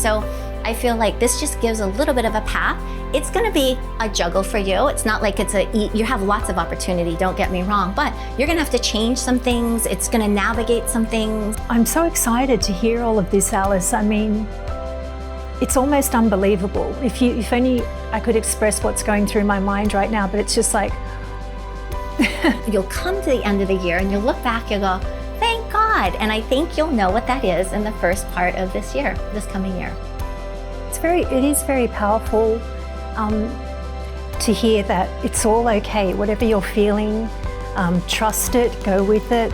So I feel like this just gives a little bit of a path. It's gonna be a juggle for you. It's not like you have lots of opportunity, don't get me wrong, but you're gonna have to change some things. It's gonna navigate some things. I'm so excited to hear all of this, Alice. I mean, it's almost unbelievable. If only I could express what's going through my mind right now, but it's just like... You'll come to the end of the year and you'll look back, you'll go, thank God. And I think you'll know what that is in the first part of this year, this coming year. It is very powerful to hear that it's all okay. Whatever you're feeling, trust it, go with it.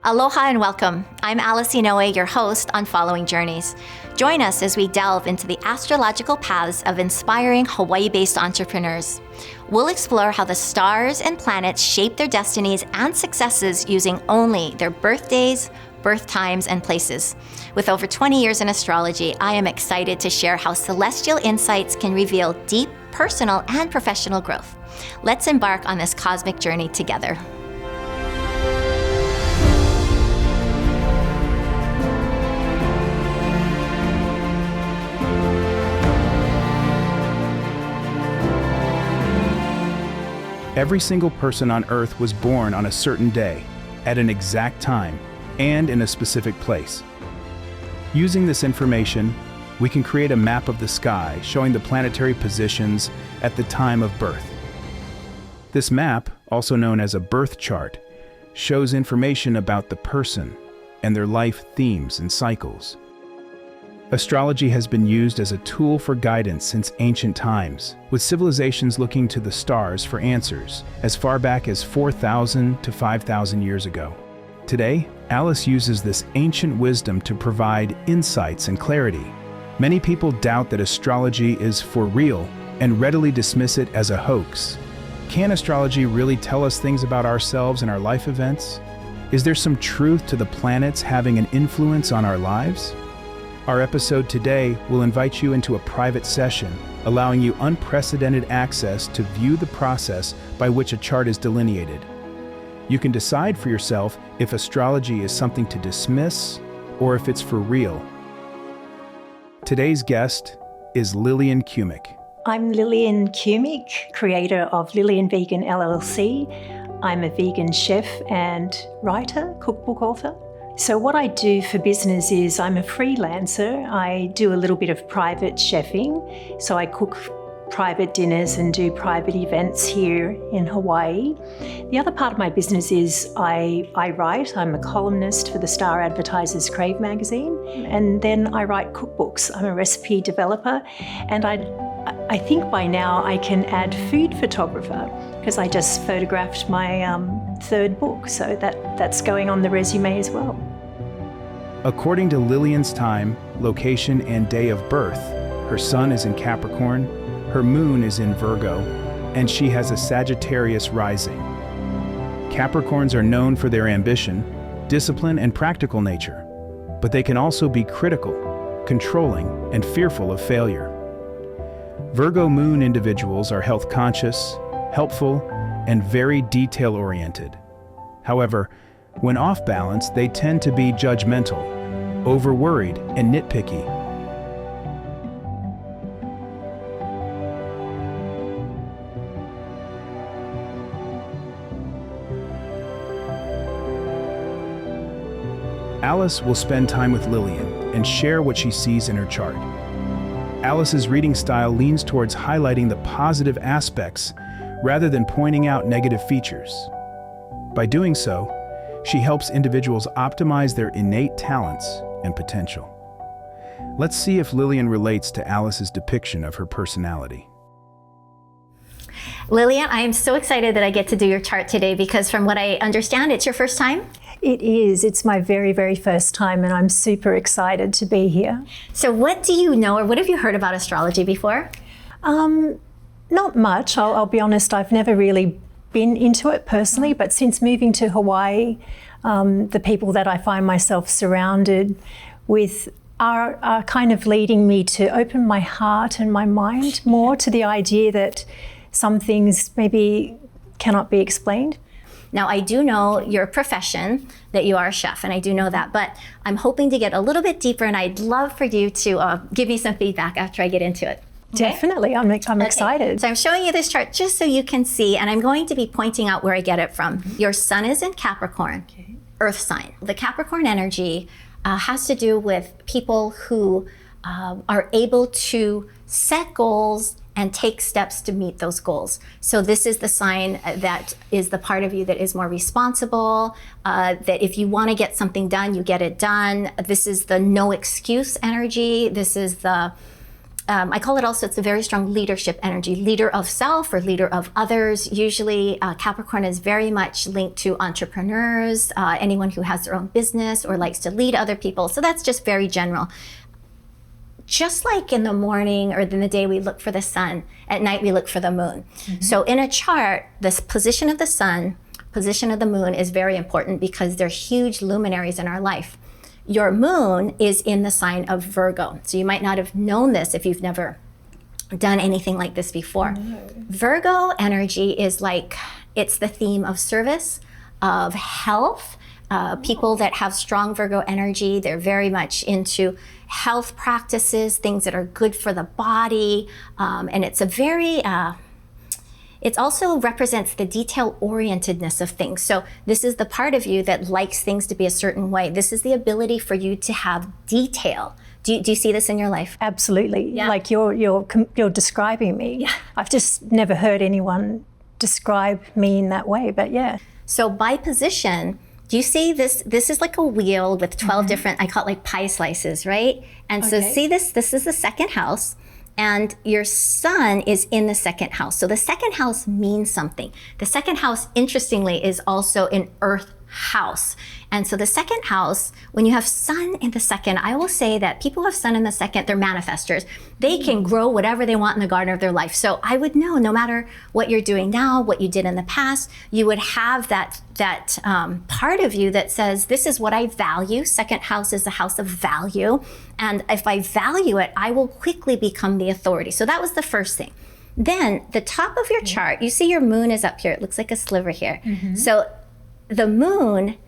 Aloha and welcome. I'm Alice Inoue, your host on Following Journeys. Join us as we delve into the astrological paths of inspiring Hawaii-based entrepreneurs. We'll explore how the stars and planets shape their destinies and successes using only their birthdays, birth times, and places. With over 20 years in astrology, I am excited to share how celestial insights can reveal deep personal and professional growth. Let's embark on this cosmic journey together. Every single person on Earth was born on a certain day, at an exact time, and in a specific place. Using this information, we can create a map of the sky showing the planetary positions at the time of birth. This map, also known as a birth chart, shows information about the person and their life themes and cycles. Astrology has been used as a tool for guidance since ancient times, with civilizations looking to the stars for answers as far back as 4,000 to 5,000 years ago. Today, Alice uses this ancient wisdom to provide insights and clarity. Many people doubt that astrology is for real and readily dismiss it as a hoax. Can astrology really tell us things about ourselves and our life events? Is there some truth to the planets having an influence on our lives? Our episode today will invite you into a private session, allowing you unprecedented access to view the process by which a chart is delineated. You can decide for yourself if astrology is something to dismiss or if it's for real. Today's guest is Lillian Cumic. I'm Lillian Cumic, creator of Lilian Vegan LLC. I'm a vegan chef and writer, cookbook author. So what I do for business is I'm a freelancer. I do a little bit of private chefing. So I cook private dinners and do private events here in Hawaii. The other part of my business is I write. I'm a columnist for the Star Advertiser's Crave magazine. And then I write cookbooks. I'm a recipe developer. And I think by now I can add food photographer because I just photographed my third book. So that's going on the resume as well. According to Lillian's time, location, and day of birth, her sun is in Capricorn, her moon is in Virgo, and she has a Sagittarius rising. Capricorns are known for their ambition, discipline, and practical nature, but they can also be critical, controlling, and fearful of failure. Virgo Moon individuals are health conscious, helpful, and very detail-oriented. However, when off balance, they tend to be judgmental, over-worried, and nitpicky. Alice will spend time with Lillian and share what she sees in her chart. Alice's reading style leans towards highlighting the positive aspects rather than pointing out negative features. By doing so, she helps individuals optimize their innate talents and potential. Let's see if Lillian relates to Alice's depiction of her personality. Lillian, I am so excited that I get to do your chart today because from what I understand, it's your first time? It is. It's my very, very first time and I'm super excited to be here. So what do you know or what have you heard about astrology before? Not much. I'll be honest, I've never really been into it personally, but since moving to Hawaii, the people that I find myself surrounded with are kind of leading me to open my heart and my mind more to the idea that some things maybe cannot be explained. Now, I do know your profession, that you are a chef, and I do know that, but I'm hoping to get a little bit deeper, and I'd love for you to give me some feedback after I get into it. Okay? Definitely, I'm excited. So I'm showing you this chart just so you can see, and I'm going to be pointing out where I get it from. Your sun is in Capricorn, Earth sign. The Capricorn energy has to do with people who are able to set goals and take steps to meet those goals. So this is the sign that is the part of you that is more responsible, that if you want to get something done, you get it done. This is the no excuse energy. This is the, I call it also, it's a very strong leadership energy, leader of self or leader of others. Usually Capricorn is very much linked to entrepreneurs, anyone who has their own business or likes to lead other people. So that's just very general. Just like in the morning or in the day we look for the sun, at night we look for the moon. So in a chart, this position of the sun, position of the moon is very important because they're huge luminaries in our life. Your moon is in the sign of Virgo. So you might not have known this if you've never done anything like this before. No. Virgo energy is like, it's the theme of service, of health. People that have strong Virgo energy, they're very much into health practices, things that are good for the body. And it's a very, it also represents the detail-orientedness of things. So this is the part of you that likes things to be a certain way. This is the ability for you to have detail. Do you see this in your life? Absolutely. Yeah. Like you're describing me. Yeah. I've just never heard anyone describe me in that way, but yeah. So by position, do you see this? This is like a wheel with 12 different, I call it like pie slices, right? And so see this is the second house, and your sun is in the second house. So the second house means something. The second house, interestingly, is also an earth house. And so the second house, when you have sun in the second, I will say that people who have sun in the second, they're manifestors. They can grow whatever they want in the garden of their life. So I would know, no matter what you're doing now, what you did in the past, you would have that part of you that says, this is what I value. Second house is the house of value. And if I value it, I will quickly become the authority. So that was the first thing. Then the top of your chart, you see your moon is up here. It looks like a sliver here. So the moon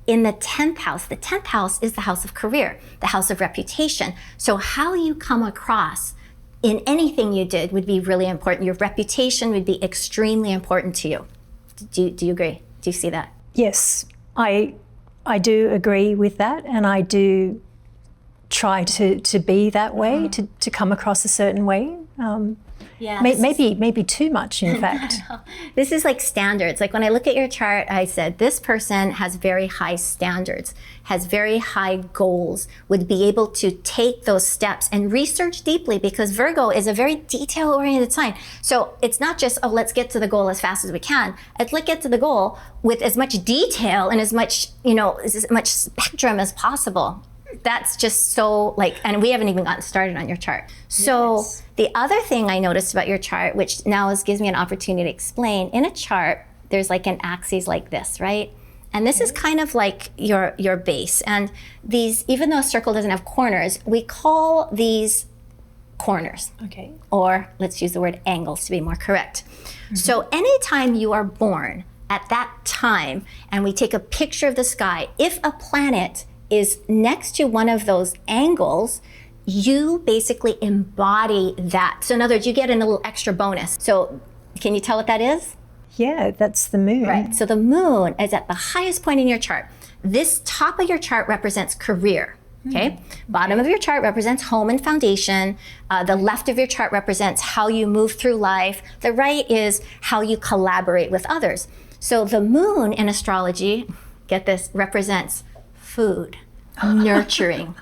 in the 10th house is the house of career, the house of reputation. So how you come across in anything you did would be really important. Your reputation would be extremely important to you. Do you agree? Do you see that? Yes, I do agree with that, and I do try to be that way, to come across a certain way. Maybe too much, in fact. This is like standards. Like when I look at your chart, I said, this person has very high standards, has very high goals, would be able to take those steps and research deeply, because Virgo is a very detail-oriented sign. So it's not just, oh, let's get to the goal as fast as we can. Let's get to the goal with as much detail and as much, as much spectrum as possible. That's just so like, and we haven't even gotten started on your chart. So the other thing I noticed about your chart, which now gives me an opportunity to explain, in a chart, there's like an axis like this, right? And this is kind of like your base. And these, even though a circle doesn't have corners, we call these corners. Okay. Or let's use the word angles to be more correct. So anytime you are born at that time, and we take a picture of the sky, if a planet is next to one of those angles, you basically embody that. So in other words, you get a little extra bonus. So can you tell what that is? Yeah, that's the moon. Right, so the moon is at the highest point in your chart. This top of your chart represents career, okay? Bottom of your chart represents home and foundation. The left of your chart represents how you move through life. The right is how you collaborate with others. So the moon in astrology, get this, represents food, nurturing,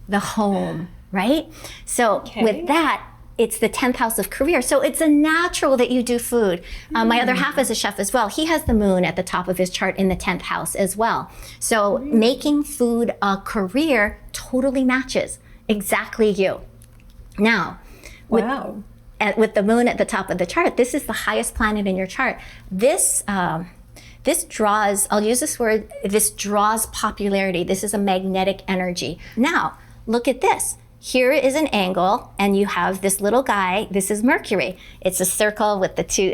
the home, right? So with that, it's the 10th house of career. So it's a natural that you do food. My other half is a chef as well. He has the moon at the top of his chart in the 10th house as well. So making food a career totally matches exactly you. Now, with the moon at the top of the chart, this is the highest planet in your chart. This draws, I'll use this word, this draws popularity. This is a magnetic energy. Now, look at this. Here is an angle, and you have this little guy. This is Mercury. It's a circle with the two,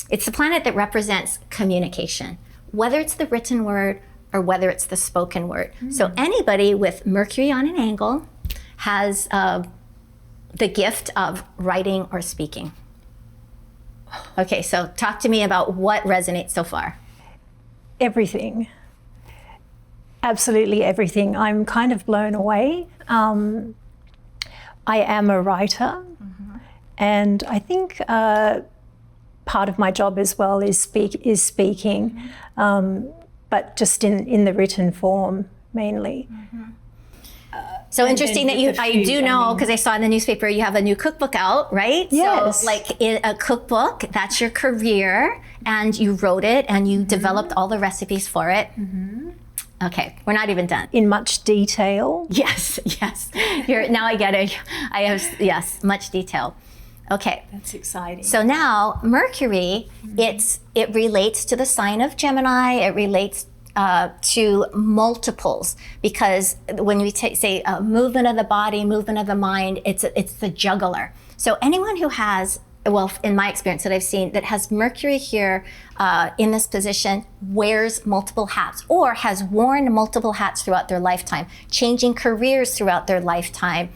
It's the planet that represents communication, whether it's the written word or whether it's the spoken word. So anybody with Mercury on an angle has the gift of writing or speaking. Okay, so talk to me about what resonates so far. Everything. Absolutely everything. I'm kind of blown away. I am a writer, and I think part of my job as well is speaking, but just in the written form mainly. So interesting that I do know, because I saw in the newspaper you have a new cookbook out, right? Yes. So like in a cookbook, that's your career, and you wrote it and you developed all the recipes for it. Okay, we're not even done. In much detail. Yes. Now I get it. I have, yes, much detail. Okay. That's exciting. So now Mercury, it relates to the sign of Gemini. It relates to multiples, because when we say movement of the body, movement of the mind, it's the juggler. So anyone who has, well, in my experience that I've seen, that has Mercury here in this position wears multiple hats, or has worn multiple hats throughout their lifetime, changing careers throughout their lifetime,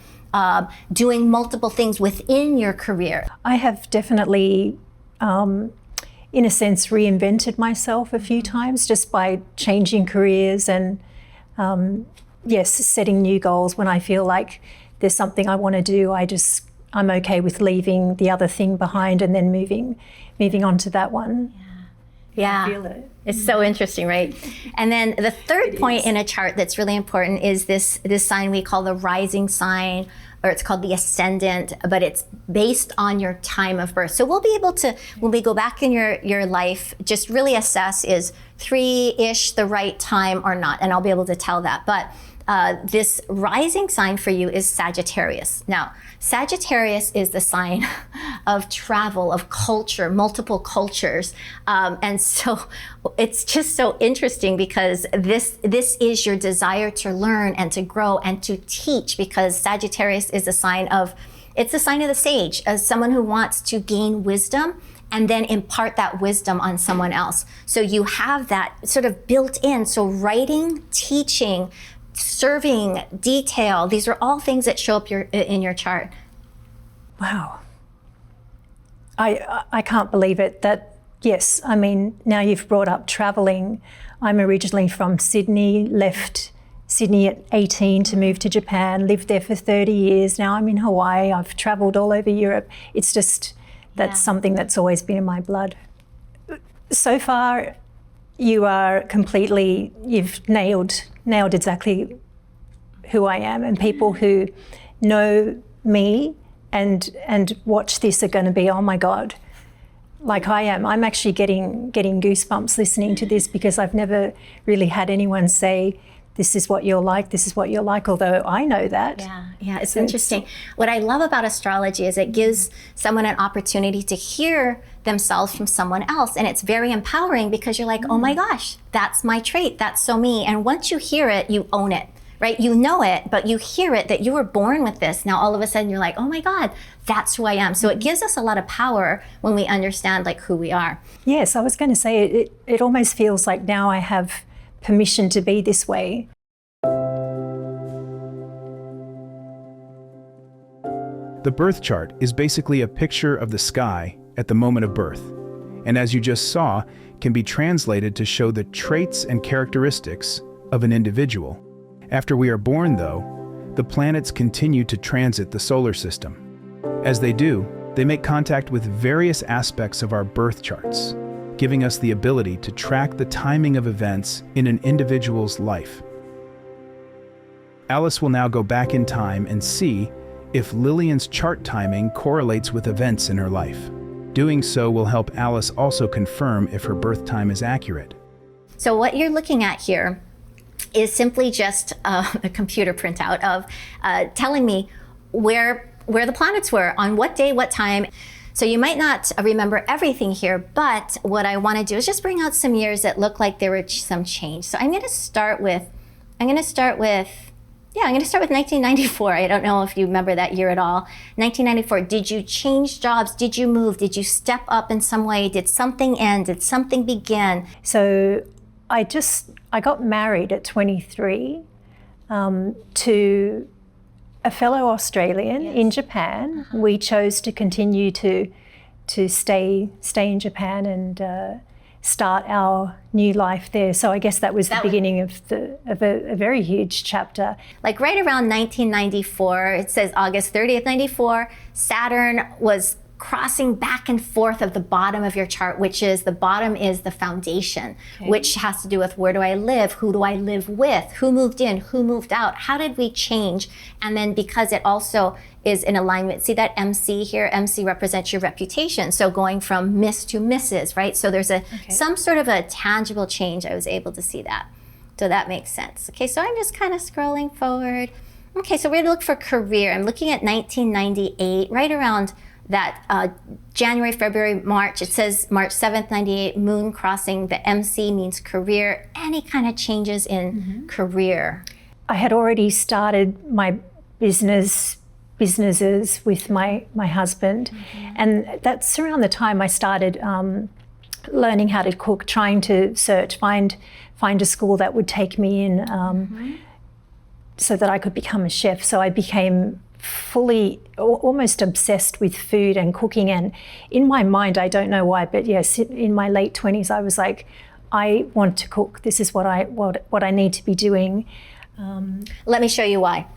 doing multiple things within your career. I have definitely, in a sense, reinvented myself a few times just by changing careers and, yes, setting new goals. When I feel like there's something I want to do, I'm okay with leaving the other thing behind and then moving on to that one. Yeah. I feel it. It's so interesting, right? And then the third point in a chart that's really important is this sign we call the rising sign, or it's called the ascendant, but it's based on your time of birth. So we'll be able to, when we go back in your life, just really assess, is 3-ish the right time or not? And I'll be able to tell that. But this rising sign for you is Sagittarius. Now, Sagittarius is the sign of travel, of culture, multiple cultures. And so it's just so interesting, because this is your desire to learn and to grow and to teach, because Sagittarius is a sign of, it's a sign of the sage, as someone who wants to gain wisdom and then impart that wisdom on someone else. So you have that sort of built in. So writing, teaching, serving, detail, these are all things that show up in your chart. Wow. I can't believe it. That, yes, I mean, now you've brought up traveling. I'm originally from Sydney, left Sydney at 18 to move to Japan, lived there for 30 years. Now I'm in Hawaii. I've traveled all over Europe. It's just, that's something that's always been in my blood. So far, you are completely, you've nailed exactly who I am, and people who know me and watch this are going to be, oh my God, like I am. I'm actually getting goosebumps listening to this, because I've never really had anyone say, this is what you're like, this is what you're like, although I know that. Yeah, it's interesting. What I love about astrology is it gives someone an opportunity to hear themselves from someone else. And it's very empowering, because you're like, oh my gosh, that's my trait, that's so me. And once you hear it, you own it, right? You know it, but you hear it, that you were born with this. Now all of a sudden you're like, oh my God, that's who I am. So it gives us a lot of power when we understand like who we are. Yes, I was going to say, it almost feels like now I have permission to be this way. The birth chart is basically a picture of the sky at the moment of birth, and as you just saw, can be translated to show the traits and characteristics of an individual. After we are born, though, the planets continue to transit the solar system. As they do, they make contact with various aspects of our birth charts, giving us the ability to track the timing of events in an individual's life. Alice will now go back in time and see if Lillian's chart timing correlates with events in her life. Doing so will help Alice also confirm if her birth time is accurate. So what you're looking at here is simply just a computer printout of telling me where the planets were, on what day, what time. So you might not remember everything here, but what I want to do is just bring out some years that look like there were some change. So I'm going to start with Yeah, I'm going to start with 1994. I don't know if you remember that year at all. 1994, did you change jobs? Did you move? Did you step up in some way? Did something end? Did something begin? So I got married at 23 to a fellow Australian in Japan. We chose to continue to stay in Japan and start our new life there. So I guess that was the beginning of a very huge chapter. Like right around 1994, it says August 30th, 94, Saturn was crossing back and forth of the bottom of your chart, which is the bottom is the foundation, which has to do with where do I live, who do I live with, who moved in, who moved out, how did we change? And then because it also is in alignment, see that MC here, MC represents your reputation. So going from Miss to Mrs., right? So there's some sort of a tangible change. I was able to see that. So that makes sense. Okay, so I'm just kind of scrolling forward. Okay, so we're gonna look for career. I'm looking at 1998, right around that January, February, March. It says March 7th, 98, moon crossing. The MC means career. Any kind of changes in career? I had already started my businesses with my husband. And that's around the time I started learning how to cook, trying to find a school that would take me in so that I could become a chef. So I became fully, almost obsessed with food and cooking. And in my mind, I don't know why, but yes, in my late 20s, I was like, I want to cook. This is what I need to be doing. Let me show you why.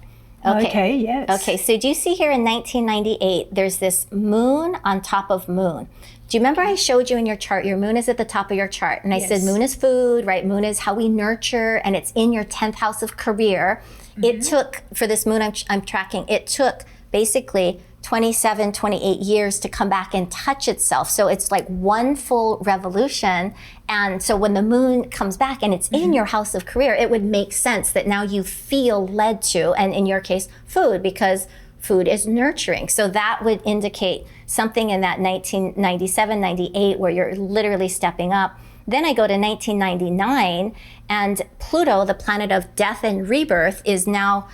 Okay, yes. Okay, so do you see here in 1998, there's this moon on top of moon. Do you remember I showed you in your chart, your moon is at the top of your chart. And I said moon is food, right? Moon is how we nurture, and it's in your 10th house of career. It took, for this moon I'm tracking, it took basically 27, 28 years to come back and touch itself. So it's like one full revolution. And so when the moon comes back and it's in your house of career, it would make sense that now you feel led to, and in your case, food, because food is nurturing. So that would indicate something in that 1997, 98, where you're literally stepping up. Then I go to 1999, and Pluto, the planet of death and rebirth, is now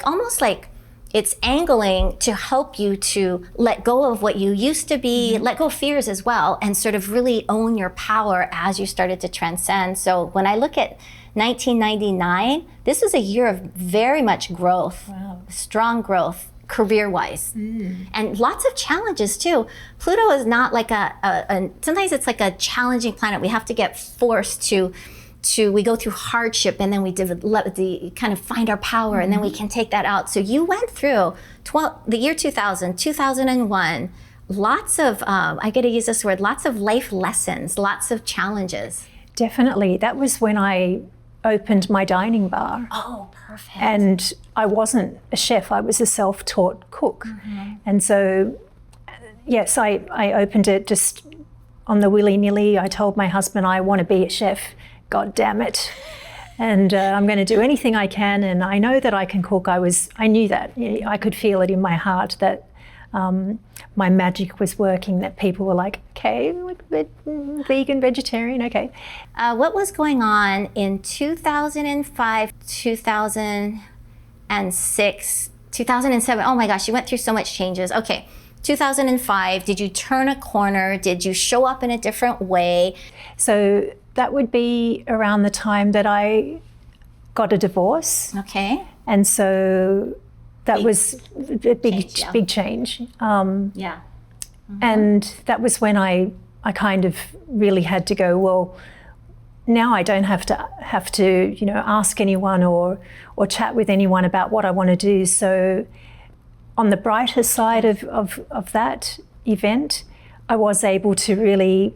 almost like it's angling to help you to let go of what you used to be, let go of fears as well, and sort of really own your power as you started to transcend. So when I look at 1999, this was a year of very much growth, strong growth, career-wise, and lots of challenges too. Pluto is not like sometimes it's like a challenging planet. We have to get forced to we go through hardship, and then we kind of find our power, and then we can take that out. So you went through the year 2000, 2001, lots of, I get to use this word, lots of life lessons, lots of challenges. Definitely. That was when I opened my dining bar. Oh, perfect. And I wasn't a chef, I was a self-taught cook. And so, yes, I opened it just on the willy-nilly. I told my husband I want to be a chef, God damn it. And I'm going to do anything I can, and I know that I can cook. I knew that. I could feel it in my heart that my magic was working, that people were like, okay, vegan, vegetarian, okay. What was going on in 2005, 2006, 2007? Oh my gosh, you went through so much changes. Okay, 2005, did you turn a corner? Did you show up in a different way? So that would be around the time that I got a divorce. Okay. And so that was a big change. And that was when I kind of really had to go, well, now I don't have to ask anyone or chat with anyone about what I want to do. So on the brighter side of that event, I was able to really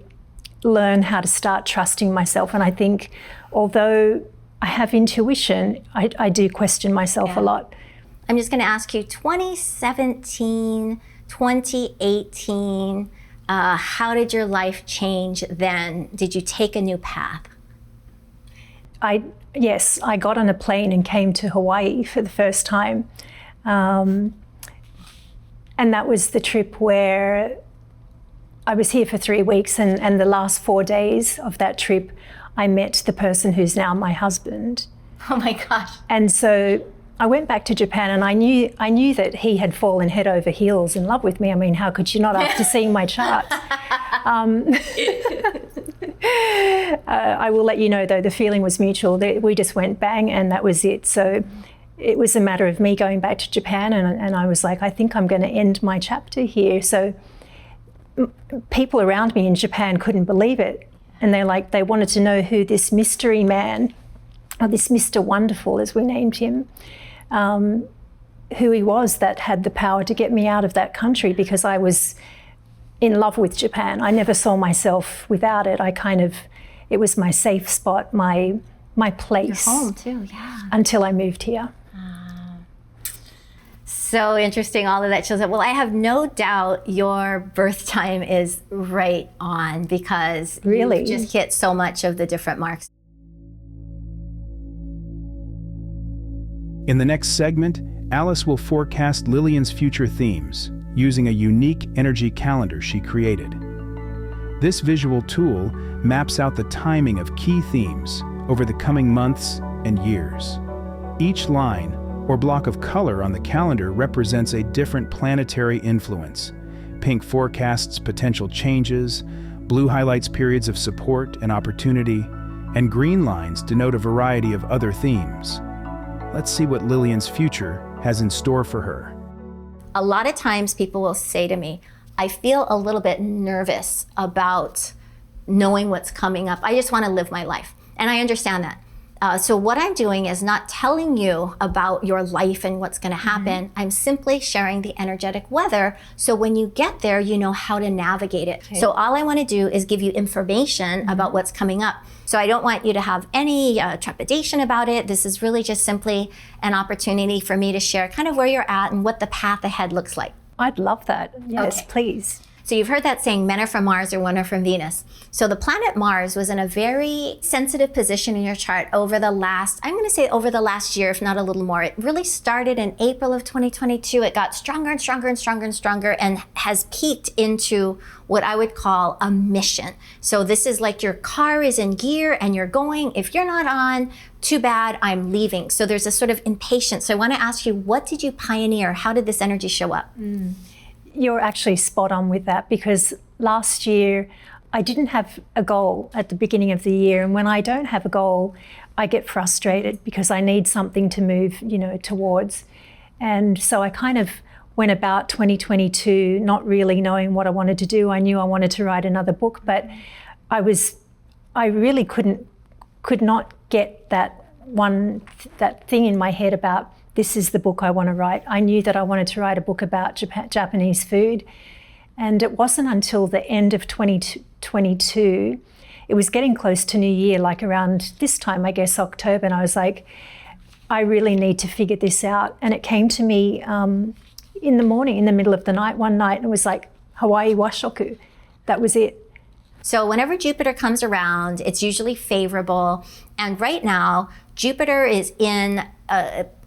learn how to start trusting myself. And I think although I have intuition, I do question myself a lot. I'm just going to ask you, 2017, 2018, how did your life change then? Did you take a new path? Yes, I got on a plane and came to Hawaii for the first time. And that was the trip where I was here for 3 weeks, and the last 4 days of that trip, I met the person who's now my husband. Oh my gosh. And so I went back to Japan, and I knew that he had fallen head over heels in love with me. I mean, how could you not after seeing my chart? I will let you know, though, the feeling was mutual. We just went bang, and that was it. So it was a matter of me going back to Japan, and I was like, I think I'm going to end my chapter here. So people around me in Japan couldn't believe it. And they wanted to know who this mystery man, or this Mr. Wonderful, as we named him, who he was that had the power to get me out of that country, because I was in love with Japan. I never saw myself without it. It was my safe spot, my place. Your home too, yeah. Until I moved here. So interesting, all of that shows up. Well, I have no doubt your birth time is right on, because really? You just hit so much of the different marks. In the next segment, Alice will forecast Lillian's future themes using a unique energy calendar she created. This visual tool maps out the timing of key themes over the coming months and years. Each line or block of color on the calendar represents a different planetary influence. Pink forecasts potential changes, blue highlights periods of support and opportunity, and green lines denote a variety of other themes. Let's see what Lillian's future has in store for her. A lot of times people will say to me, I feel a little bit nervous about knowing what's coming up. I just want to live my life. And I understand that. So what I'm doing is not telling you about your life and what's going to happen. I'm simply sharing the energetic weather. So when you get there, you know how to navigate it. Okay. So all I want to do is give you information about what's coming up. So I don't want you to have any trepidation about it. This is really just simply an opportunity for me to share kind of where you're at and what the path ahead looks like. I'd love that. Yes, okay. Please. So you've heard that saying, men are from Mars or women are from Venus. So the planet Mars was in a very sensitive position in your chart over the last year, if not a little more. It really started in April of 2022. It got stronger and stronger and stronger and stronger, and has peaked into what I would call a mission. So this is like your car is in gear and you're going. If you're not on, too bad, I'm leaving. So there's a sort of impatience. So I want to ask you, what did you pioneer? How did this energy show up? You're actually spot on with that, because last year I didn't have a goal at the beginning of the year. And when I don't have a goal, I get frustrated because I need something to move, towards. And so I kind of went about 2022 not really knowing what I wanted to do. I knew I wanted to write another book, but I really could not get that thing in my head about, this is the book I want to write. I knew that I wanted to write a book about Japanese food. And it wasn't until the end of 2022, it was getting close to New Year, like around this time, I guess, October, and I was like, I really need to figure this out. And it came to me in the morning, in the middle of the night, one night, and it was like Hawaii washoku. That was it. So whenever Jupiter comes around, it's usually favorable. And right now, Jupiter is in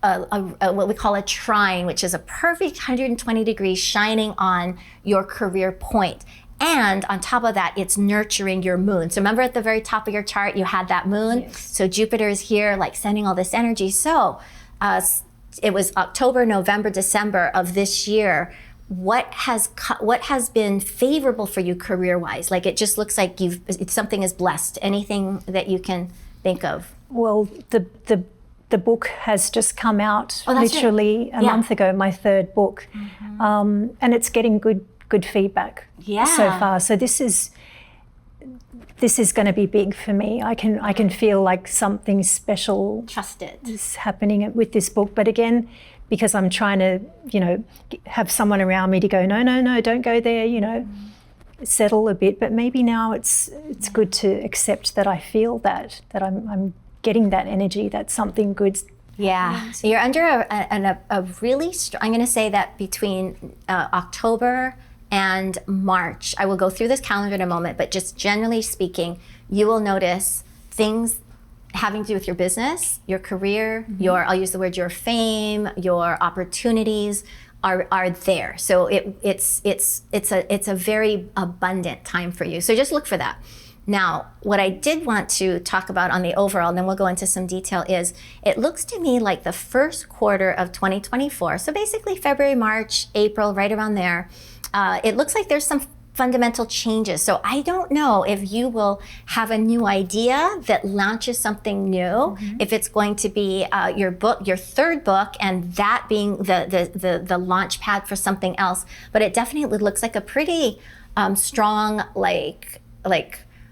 what we call a trine, which is a perfect 120 degrees shining on your career point. And on top of that, it's nurturing your moon. So remember at the very top of your chart, you had that moon? Yes. So Jupiter is here, like sending all this energy. So it was October, November, December of this year. What has been favorable for you career-wise? Like, it just looks like something is blessed. Anything that you can think of? Well, the book has just come out literally a month ago, my third book. And it's getting good feedback so far. So this is going to be big for me. I can feel like something special is happening with this book. But again, because I'm trying to, have someone around me to go, no, don't go there, settle a bit. But maybe now it's good to accept that I feel that I'm getting that energy, that something good. Yeah, so you're under a really strong, I'm going to say that between October and March, I will go through this calendar in a moment, but just generally speaking, you will notice things having to do with your business, your career, I'll use the word, your fame, your opportunities are there. So it's a very abundant time for you. So just look for that. Now, what I did want to talk about on the overall, and then we'll go into some detail, is it looks to me like the first quarter of 2024, so basically February, March, April, right around there, it looks like there's some fundamental changes. So I don't know if you will have a new idea that launches something new, if it's going to be your book, your third book, and that being the launch pad for something else. But it definitely looks like a pretty strong, like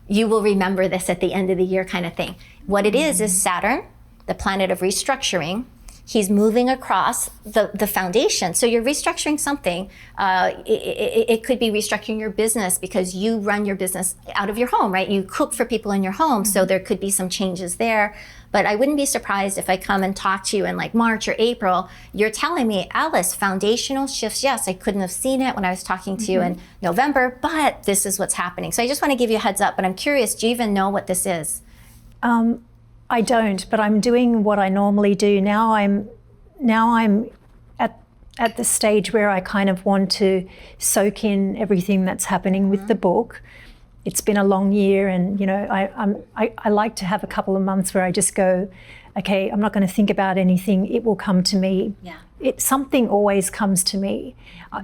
you will remember this at the end of the year kind of thing. What it is Saturn, the planet of restructuring. He's moving across the foundation. So you're restructuring something. It could be restructuring your business because you run your business out of your home, right? You cook for people in your home. So there could be some changes there. But I wouldn't be surprised if I come and talk to you in like March or April. You're telling me, Alice, foundational shifts. Yes, I couldn't have seen it when I was talking to you in November, but this is what's happening. So I just want to give you a heads up, but I'm curious, do you even know what this is? I don't, but I'm doing what I normally do. Now I'm at the stage where I kind of want to soak in everything that's happening with the book. It's been a long year, and I like to have a couple of months where I just go, okay, I'm not going to think about anything. It will come to me. Yeah. Something always comes to me.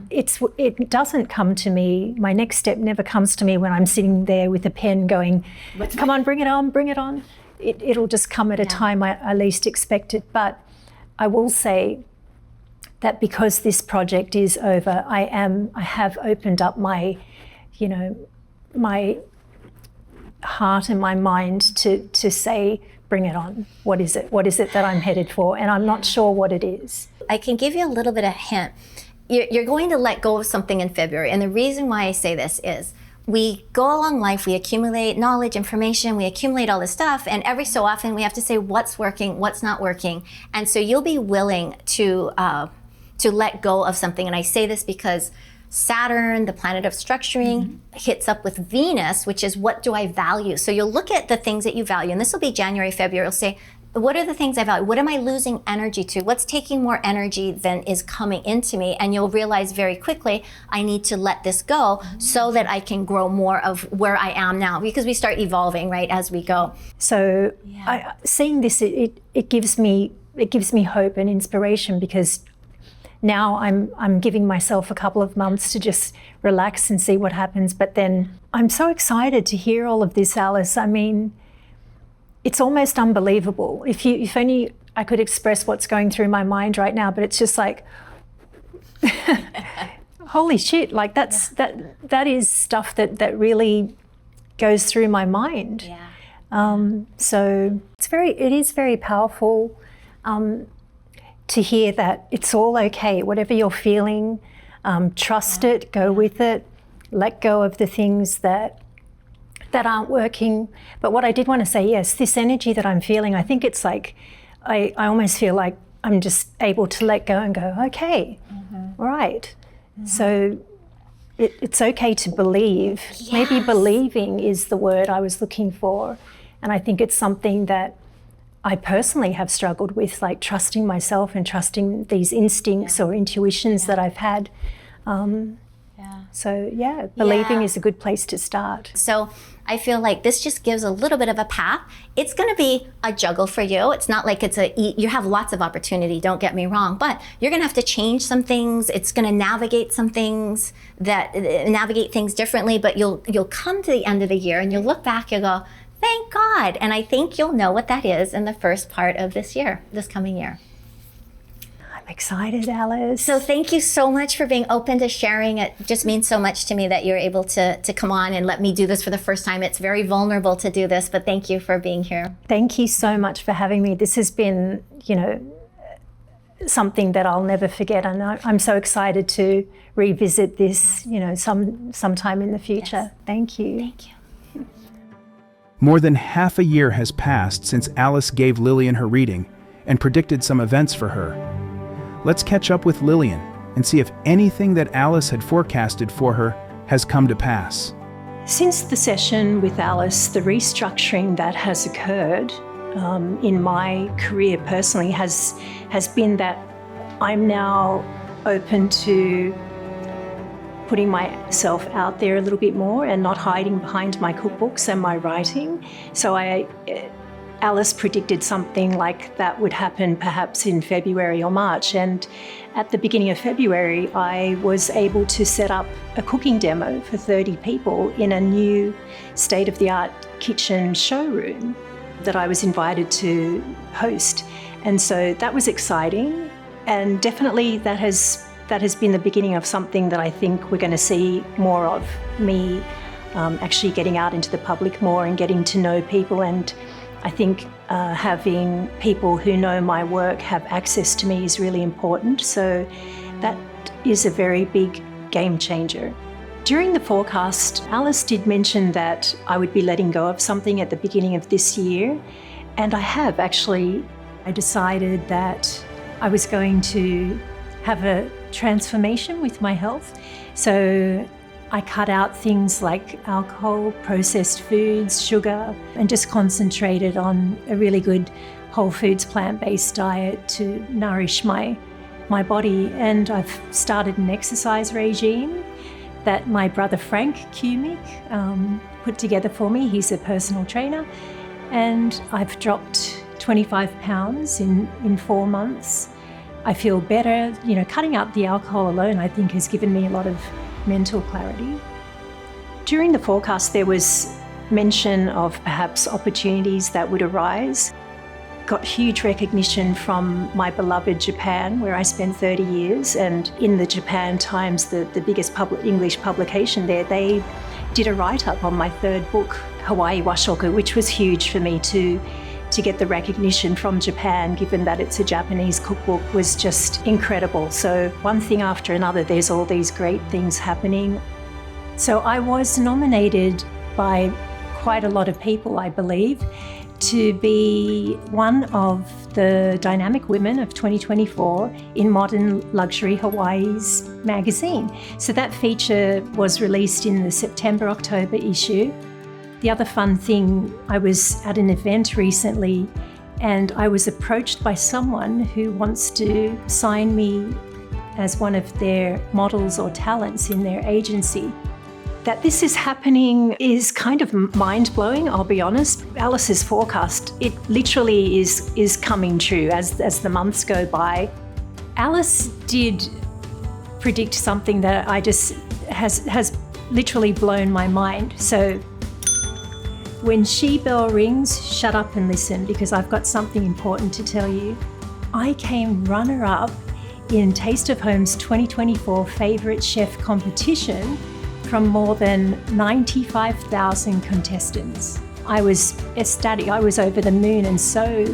It doesn't come to me. My next step never comes to me when I'm sitting there with a pen going, come on, bring it on, bring it on. It'll just come at a time I least expect it. But I will say that because this project is over, I have opened up my heart and my mind to say, bring it on. What is it? What is it that I'm headed for? And I'm not sure what it is. I can give you a little bit of hint. You're going to let go of something in February. And the reason why I say this is we go along life, we accumulate knowledge, information, we accumulate all this stuff, and every so often we have to say what's working, what's not working. And so you'll be willing to let go of something. And I say this because Saturn, the planet of structuring, hits up with Venus, which is what do I value? So you'll look at the things that you value, and this will be January, February. You'll say, what are the things I value? What am I losing energy to? What's taking more energy than is coming into me? And you'll realize very quickly, I need to let this go so that I can grow more of where I am now, because we start evolving, right, as we go. So seeing this, it gives me hope and inspiration, because now I'm giving myself a couple of months to just relax and see what happens. But then I'm so excited to hear all of this, Alice. I mean, it's almost unbelievable. If only I could express what's going through my mind right now, but it's just like, holy shit, like that is stuff that really goes through my mind. Yeah. So it is very powerful to hear that it's all okay, whatever you're feeling, trust it, go with it, let go of the things that aren't working. But what I did want to say, yes, this energy that I'm feeling, I think it's like, I almost feel like I'm just able to let go and go, okay, all right. So it's okay to believe. Yes. Maybe believing is the word I was looking for. And I think it's something that I personally have struggled with, like trusting myself and trusting these instincts or intuitions that I've had. So believing is a good place to start. So I feel like this just gives a little bit of a path. It's going to be a juggle for you. It's not like you have lots of opportunity, don't get me wrong, but you're going to have to change some things. It's going to navigate some things navigate things differently, but you'll come to the end of the year and you'll look back, you'll go, thank God. And I think you'll know what that is in the first part of this coming year. I'm excited, Alice. So thank you so much for being open to sharing. It just means so much to me that you're able to come on and let me do this for the first time. It's very vulnerable to do this, but thank you for being here. Thank you so much for having me. This has been, something that I'll never forget. And I'm so excited to revisit this, sometime in the future. Yes. Thank you. Thank you. More than half a year has passed since Alice gave Lillian her reading and predicted some events for her. Let's catch up with Lillian and see if anything that Alice had forecasted for her has come to pass. Since the session with Alice, the restructuring that has occurred in my career personally has been that I'm now open to putting myself out there a little bit more and not hiding behind my cookbooks and my writing. So Alice predicted something like that would happen perhaps in February or March. And at the beginning of February, I was able to set up a cooking demo for 30 people in a new state-of-the-art kitchen showroom that I was invited to host. And so that was exciting. And definitely that has been the beginning of something that I think we're going to see more of, me actually getting out into the public more and getting to know people. And I think having people who know my work have access to me is really important. So that is a very big game changer. During the forecast, Alice did mention that I would be letting go of something at the beginning of this year. And I have actually. I decided that I was going to have a transformation with my health. So I cut out things like alcohol, processed foods, sugar, and just concentrated on a really good whole foods plant-based diet to nourish my body. And I've started an exercise regime that my brother Frank Cumic put together for me. He's a personal trainer. And I've dropped 25 pounds in 4 months. I feel better. Cutting out the alcohol alone, I think, has given me a lot of mental clarity. During the forecast, there was mention of perhaps opportunities that would arise. Got huge recognition from my beloved Japan, where I spent 30 years. And in the Japan Times, the biggest English publication there, they did a write-up on my third book, Hawaii Washoku, which was huge for me to get the recognition from Japan, given that it's a Japanese cookbook, was just incredible. So one thing after another, there's all these great things happening. So I was nominated by quite a lot of people, I believe, to be one of the dynamic women of 2024 in Modern Luxury Hawaii's magazine. So that feature was released in the September-October issue. The other fun thing, I was at an event recently and I was approached by someone who wants to sign me as one of their models or talents in their agency. That this is happening is kind of mind-blowing, I'll be honest. Alice's forecast, it literally is coming true as the months go by. Alice did predict something that has literally blown my mind. So when she bell rings, shut up and listen, because I've got something important to tell you. I came runner-up in Taste of Home's 2024 Favourite Chef competition from more than 95,000 contestants. I was ecstatic. I was over the moon and so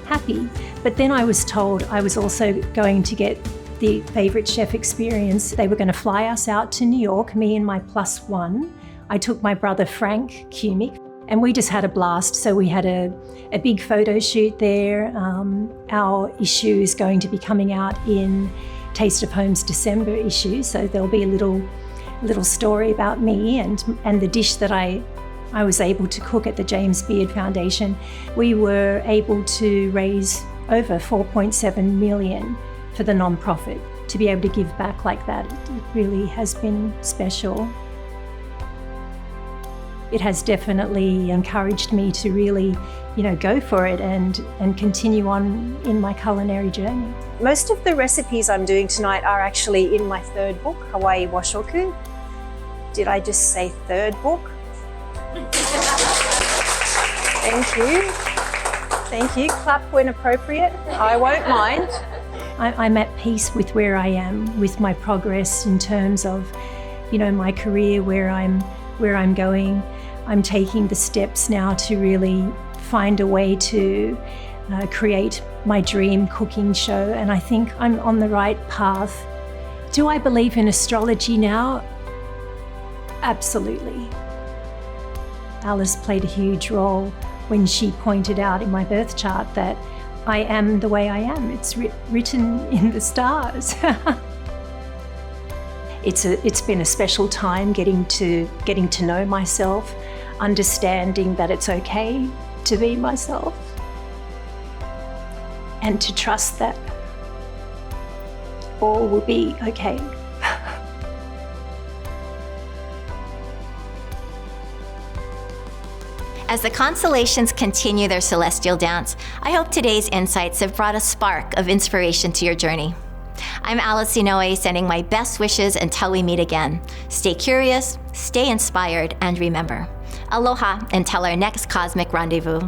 happy. But then I was told I was also going to get the Favourite Chef experience. They were going to fly us out to New York, me and my +1. I took my brother Frank Cumic, and we just had a blast. So we had a big photo shoot there. Our issue is going to be coming out in Taste of Home's December issue. So there'll be a little story about me and the dish that I was able to cook at the James Beard Foundation. We were able to raise over 4.7 million for the non-profit. To be able to give back like that, it really has been special. It has definitely encouraged me to really, go for it and continue on in my culinary journey. Most of the recipes I'm doing tonight are actually in my third book, Hawaii Washoku. Did I just say third book? Thank you. Thank you. Clap when appropriate. I won't mind. I'm at peace with where I am, with my progress in terms of, my career, where I'm going. I'm taking the steps now to really find a way to create my dream cooking show, and I think I'm on the right path. Do I believe in astrology now? Absolutely. Alice played a huge role when she pointed out in my birth chart that I am the way I am. It's written in the stars. It's been a special time getting to know myself, understanding that it's okay to be myself, and to trust that all will be okay. As the constellations continue their celestial dance, I hope today's insights have brought a spark of inspiration to your journey. I'm Alice Inoue, sending my best wishes until we meet again. Stay curious, stay inspired, and remember, aloha until our next cosmic rendezvous.